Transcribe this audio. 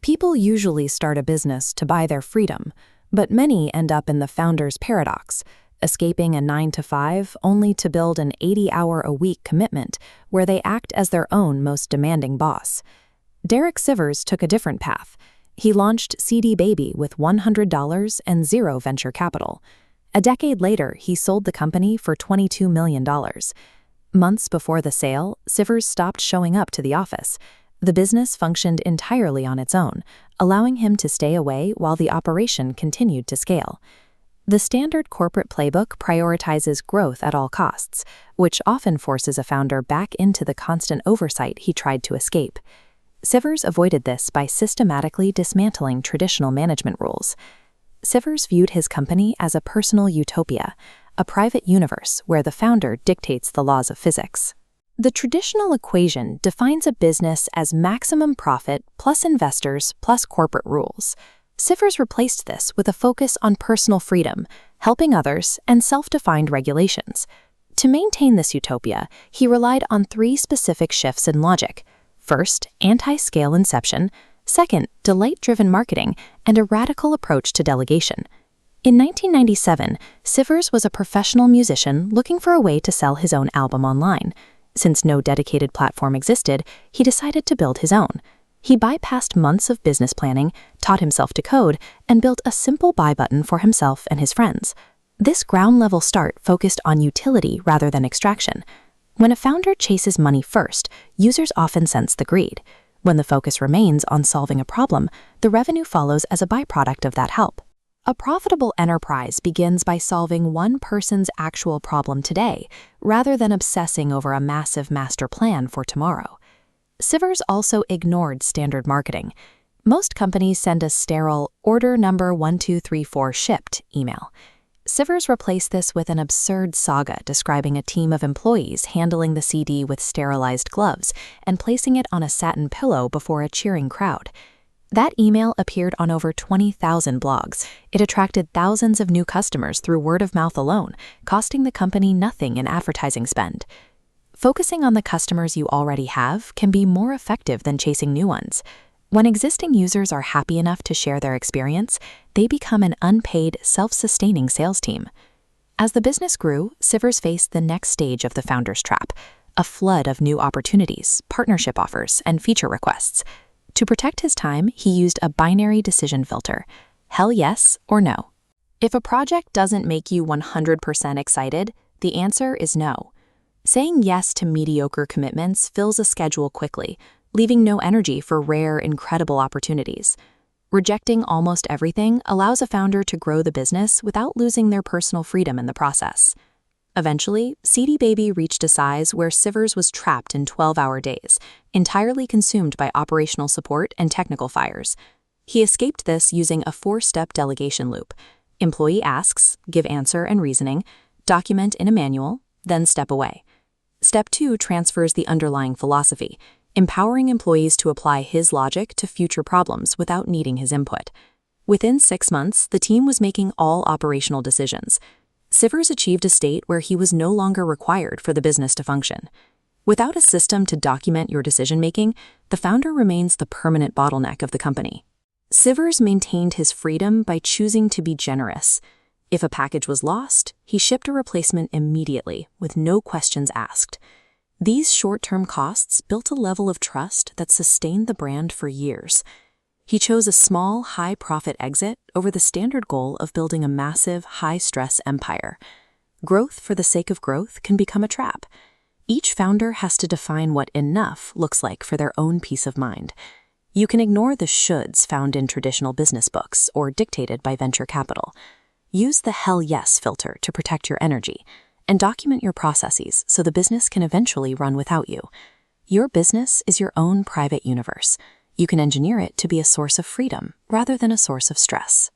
People usually start a business to buy their freedom, but many end up in the founder's paradox, escaping a 9-to-5 only to build an 80-hour-a-week commitment where they act as their own most demanding boss. Derek Sivers took a different path. He launched CD Baby with $100 and zero venture capital. A decade later, he sold the company for $22 million. Months before the sale, Sivers stopped showing up to the office. The business functioned entirely on its own, allowing him to stay away while the operation continued to scale. The standard corporate playbook prioritizes growth at all costs, which often forces a founder back into the constant oversight he tried to escape. Sivers avoided this by systematically dismantling traditional management rules. Sivers viewed his company as a personal utopia, a private universe where the founder dictates the laws of physics. The traditional equation defines a business as maximum profit plus investors plus corporate rules. Sivers replaced this with a focus on personal freedom, helping others, and self-defined regulations. To maintain this utopia, he relied on three specific shifts in logic. First, anti-scale inception. Second, delight-driven marketing, and a radical approach to delegation. In 1997, Sivers was a professional musician looking for a way to sell his own album online. Since no dedicated platform existed, he decided to build his own. He bypassed months of business planning, taught himself to code, and built a simple buy button for himself and his friends. This ground-level start focused on utility rather than extraction. When a founder chases money first, users often sense the greed. When the focus remains on solving a problem, the revenue follows as a byproduct of that help. A profitable enterprise begins by solving one person's actual problem today, rather than obsessing over a massive master plan for tomorrow. Sivers also ignored standard marketing. Most companies send a sterile "order number 1234 shipped" email. Sivers replaced this with an absurd saga describing a team of employees handling the CD with sterilized gloves and placing it on a satin pillow before a cheering crowd. That email appeared on over 20,000 blogs. It attracted thousands of new customers through word of mouth alone, costing the company nothing in advertising spend. Focusing on the customers you already have can be more effective than chasing new ones. When existing users are happy enough to share their experience, they become an unpaid, self-sustaining sales team. As the business grew, Sivers faced the next stage of the founder's trap, a flood of new opportunities, partnership offers, and feature requests. To protect his time, he used a binary decision filter: hell yes or no. If a project doesn't make you 100% excited, the answer is no. Saying yes to mediocre commitments fills a schedule quickly, leaving no energy for rare, incredible opportunities. Rejecting almost everything allows a founder to grow the business without losing their personal freedom in the process. Eventually, CD Baby reached a size where Sivers was trapped in 12-hour days, entirely consumed by operational support and technical fires. He escaped this using a 4-step delegation loop. Employee asks, give answer and reasoning, document in a manual, then step away. Step 2 transfers the underlying philosophy, empowering employees to apply his logic to future problems without needing his input. Within 6 months, the team was making all operational decisions. Sivers achieved a state where he was no longer required for the business to function. Without a system to document your decision-making, the founder remains the permanent bottleneck of the company. Sivers maintained his freedom by choosing to be generous. If a package was lost, he shipped a replacement immediately, with no questions asked. These short-term costs built a level of trust that sustained the brand for years. He chose a small, high-profit exit over the standard goal of building a massive, high-stress empire. Growth for the sake of growth can become a trap. Each founder has to define what enough looks like for their own peace of mind. You can ignore the shoulds found in traditional business books or dictated by venture capital. Use the hell yes filter to protect your energy, and document your processes so the business can eventually run without you. Your business is your own private universe. You can engineer it to be a source of freedom rather than a source of stress.